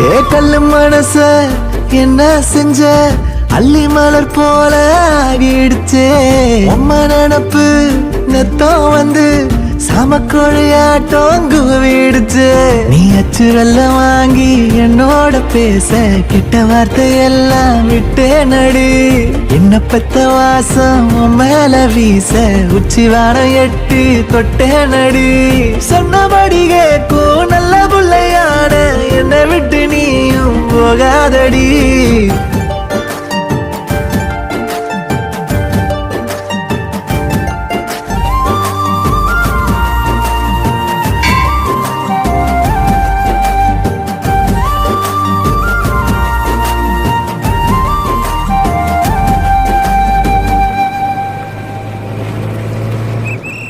ஏ கல்லு மனச என்ன செஞ்ச அள்ளி மலர் போல ஆகிடுச்சே உம்ம நினப்பு நெத்தம் வந்து சமக்கொழியாட்டம் குவிடுச்சு நீ அச்சு வெல்லம் வாங்கி என்னோட பேச கெட்ட வார்த்தை எல்லாம் விட்டே நடி என்ன பெத்த வாசம் மேல வீச உச்சி வாரம் எட்டி தொட்டே நடி சொன்னபடி கேக்கும் நல்ல புள்ளையான என்னை விட்டு நீயும் போகாதடி